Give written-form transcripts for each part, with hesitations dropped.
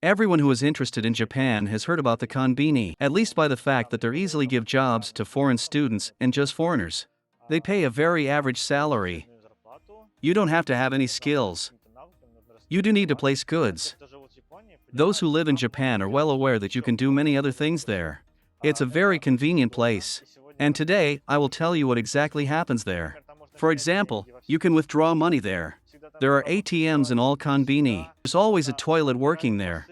Everyone who is interested in Japan has heard about the Conbini, at least by the fact that they easily give jobs to foreign students and just foreigners. They pay a very average salary. You don't have to have any skills. You do need to place goods. Those who live in Japan are well aware that you can do many other things there. It's a very convenient place. And today, I will tell you what exactly happens there. For example, you can withdraw money there. There are ATMs in all Conbini. There's always a toilet working there.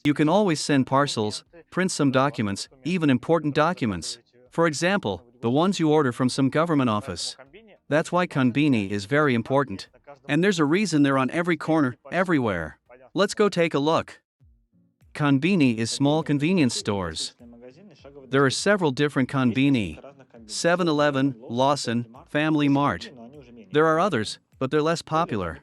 You can always send parcels, print some documents, even important documents. For example, the ones you order from some government office. That's why Conbini is very important. And there's a reason they're on every corner, everywhere. Let's go take a look. Conbini is small convenience stores. There are several different Conbini. 7-Eleven, Lawson, Family Mart. There are others, but they're less popular.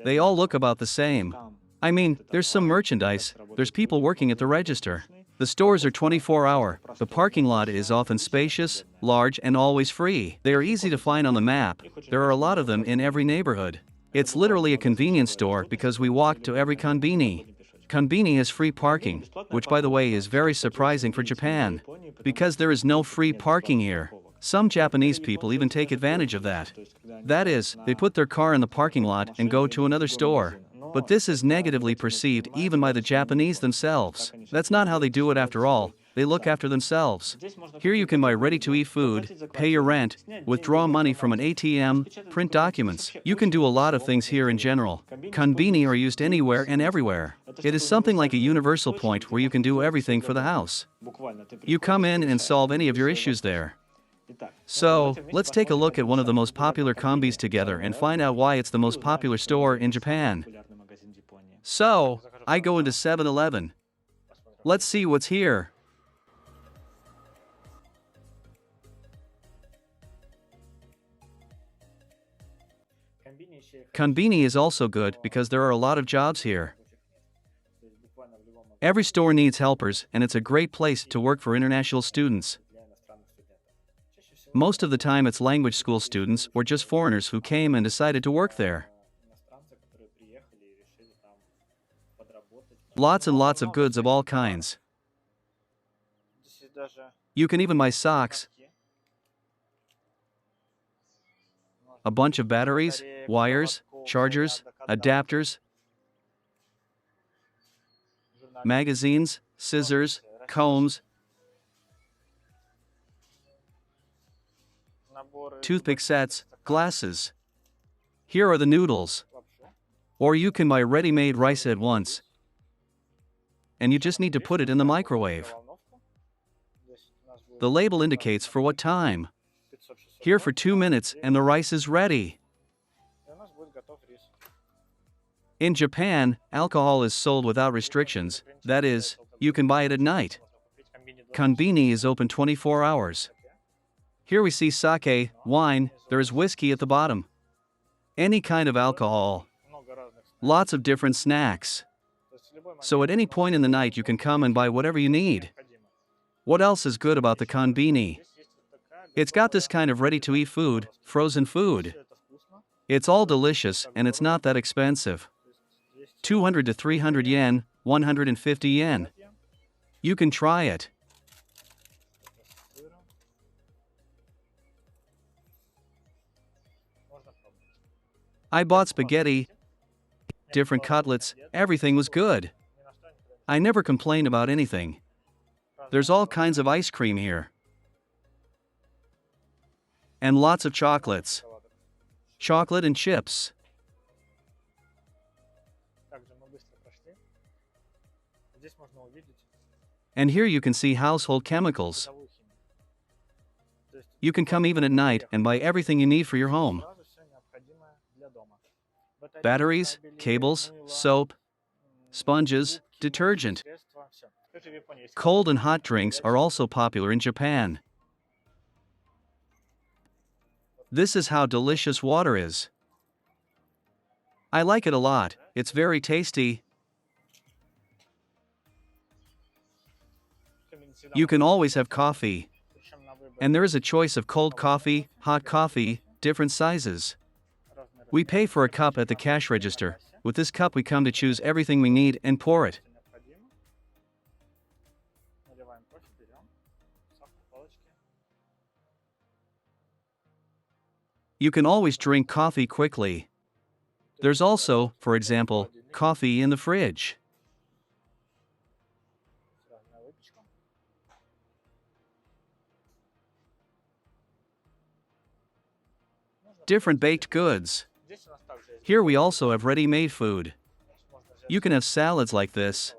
They all look about the same. I mean, there's some merchandise, there's people working at the register. The stores are 24-hour, the parking lot is often spacious, large and always free. They are easy to find on the map, there are a lot of them in every neighborhood. It's literally a convenience store because we walk to every Conbini. Conbini has free parking, which by the way is very surprising for Japan, because there is no free parking here. Some Japanese people even take advantage of that. That is, they put their car in the parking lot and go to another store. But this is negatively perceived even by the Japanese themselves. That's not how they do it after all, they look after themselves. Here you can buy ready-to-eat food, pay your rent, withdraw money from an ATM, print documents. You can do a lot of things here in general. Conbini are used anywhere and everywhere. It is something like a universal point where you can do everything for the house. You come in and solve any of your issues there. So, let's take a look at one of the most popular combis together and find out why it's the most popular store in Japan. So, I go into 7-Eleven. Let's see what's here. Conbini is also good because there are a lot of jobs here. Every store needs helpers and it's a great place to work for international students. Most of the time it's language school students or just foreigners who came and decided to work there. Lots and lots of goods of all kinds. You can even buy socks, a bunch of batteries, wires, chargers, adapters, magazines, scissors, combs, toothpick sets, glasses. Here are the noodles. Or you can buy ready-made rice at once. And you just need to put it in the microwave. The label indicates for what time. Here for 2 minutes and the rice is ready. In Japan, alcohol is sold without restrictions, that is, you can buy it at night. Conbini is open 24 hours. Here we see sake, wine, there is whiskey at the bottom. Any kind of alcohol. Lots of different snacks. So at any point in the night you can come and buy whatever you need. What else is good about the Conbini? It's got this kind of ready-to-eat food, frozen food. It's all delicious and it's not that expensive. 200 to 300 yen, 150 yen. You can try it. I bought spaghetti, different cutlets, everything was good. I never complain about anything. There's all kinds of ice cream here. And lots of chocolates. Chocolate and chips. And here you can see household chemicals. You can come even at night and buy everything you need for your home. Batteries, cables, soap, sponges, detergent. Cold and hot drinks are also popular in Japan. This is how delicious water is. I like it a lot, it's very tasty. You can always have coffee. And there is a choice of cold coffee, hot coffee, different sizes. We pay for a cup at the cash register. With this cup we come to choose everything we need and pour it. You can always drink coffee quickly. There's also, for example, coffee in the fridge. Different baked goods. Here we also have ready-made food. You can have salads like this.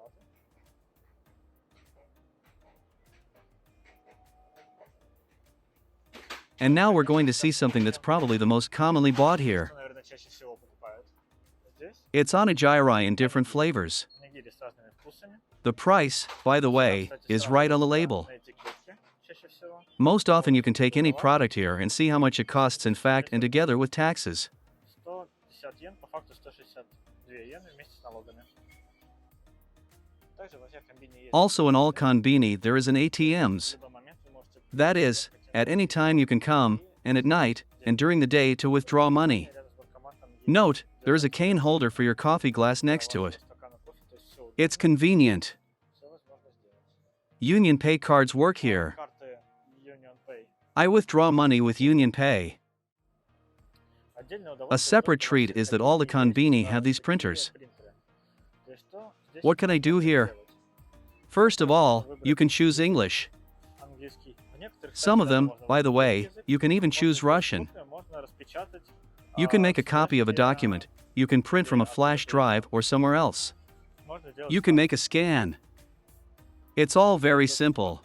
And now we're going to see something that's probably the most commonly bought here. It's onigiri in different flavors. The price, by the way, is right on the label. Most often you can take any product here and see how much it costs in fact and together with taxes. Also in all Conbini there is an ATMs. That is, at any time you can come, and at night, and during the day to withdraw money. Note, there is a cane holder for your coffee glass next to it. It's convenient. Union Pay cards work here. I withdraw money with Union Pay. A separate treat is that all the Conbini have these printers. What can I do here? First of all, you can choose English. Some of them, by the way, you can even choose Russian. You can make a copy of a document. You can print from a flash drive or somewhere else. You can make a scan. It's all very simple.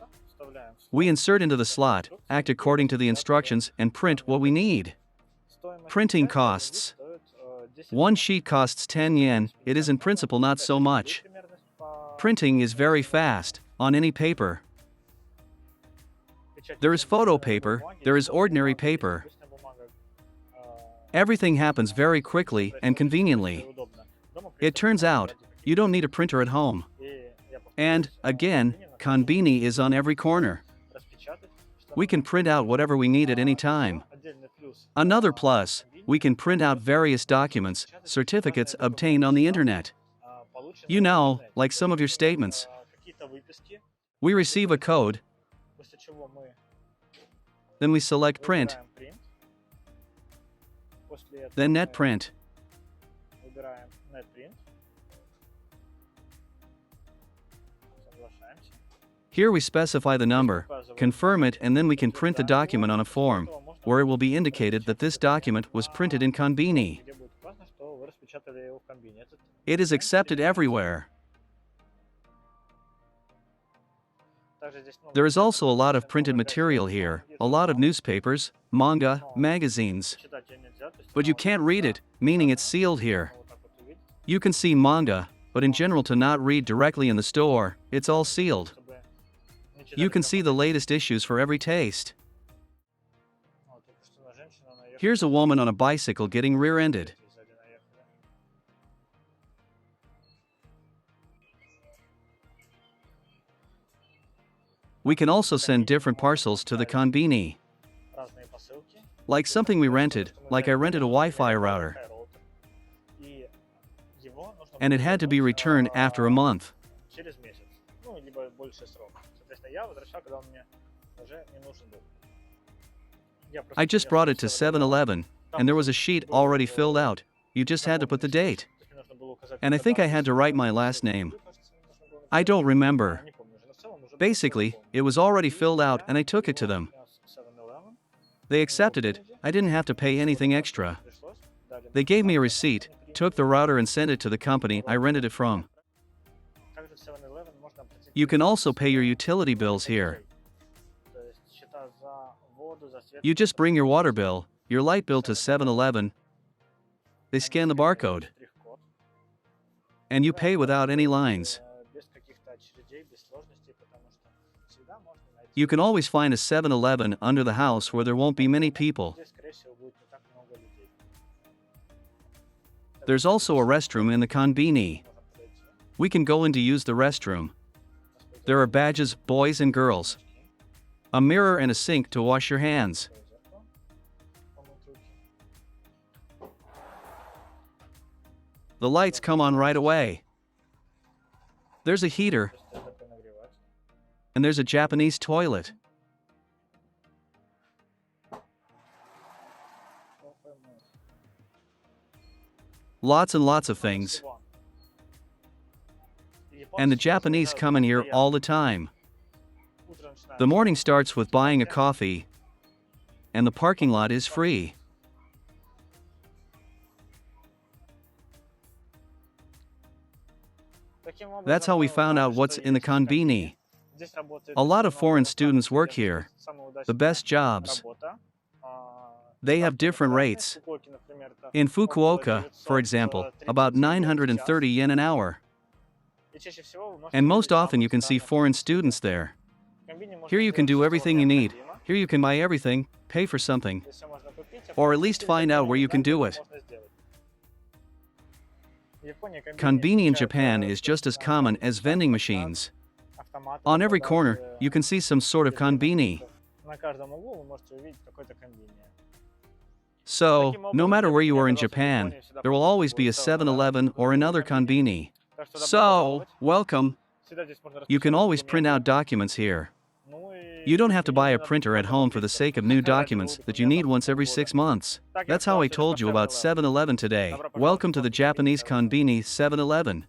We insert into the slot, act according to the instructions, and print what we need. Printing costs. One sheet costs 10 yen, it is in principle not so much. Printing is very fast, on any paper. There is photo paper, there is ordinary paper. Everything happens very quickly and conveniently. It turns out, you don't need a printer at home. And, again, Conbini is on every corner. We can print out whatever we need at any time. Another plus, we can print out various documents, certificates obtained on the internet. You know, like some of your statements. We receive a code, then we select print, then net print. Here we specify the number, confirm it, and then we can print the document on a form, where it will be indicated that this document was printed in Conbini. It is accepted everywhere. There is also a lot of printed material here, a lot of newspapers, manga, magazines. But you can't read it, meaning it's sealed here. You can see manga, but in general to not read directly in the store, it's all sealed. You can see the latest issues for every taste. Here's a woman on a bicycle getting rear-ended. We can also send different parcels to the Conbini. Like something we rented, like I rented a Wi-Fi router. And it had to be returned after a month. I just brought it to 7-Eleven, and there was a sheet already filled out. You just had to put the date. And I think I had to write my last name. I don't remember. Basically, it was already filled out and I took it to them. They accepted it, I didn't have to pay anything extra. They gave me a receipt, took the router and sent it to the company I rented it from. You can also pay your utility bills here. You just bring your water bill, your light bill to 7-Eleven. They scan the barcode. And you pay without any lines. You can always find a 7-Eleven under the house where there won't be many people. There's also a restroom in the Conbini. We can go in to use the restroom. There are badges, boys and girls. A mirror and a sink to wash your hands. The lights come on right away. There's a heater. And there's a Japanese toilet. Lots and lots of things. And the Japanese come in here all the time. The morning starts with buying a coffee, and the parking lot is free. That's how we found out what's in the Conbini. A lot of foreign students work here. The best jobs. They have different rates. In Fukuoka, for example, about 930 yen an hour. And most often you can see foreign students there. Here you can do everything you need. Here you can buy everything, pay for something, or at least find out where you can do it. Combini in Japan is just as common as vending machines. On every corner, you can see some sort of Combini. So, no matter where you are in Japan, there will always be a 7-Eleven or another Combini. So, welcome. You can always print out documents here. You don't have to buy a printer at home for the sake of new documents that you need once every 6 months. That's how I told you about 7-Eleven today. Welcome to the Japanese Conbini 7-Eleven.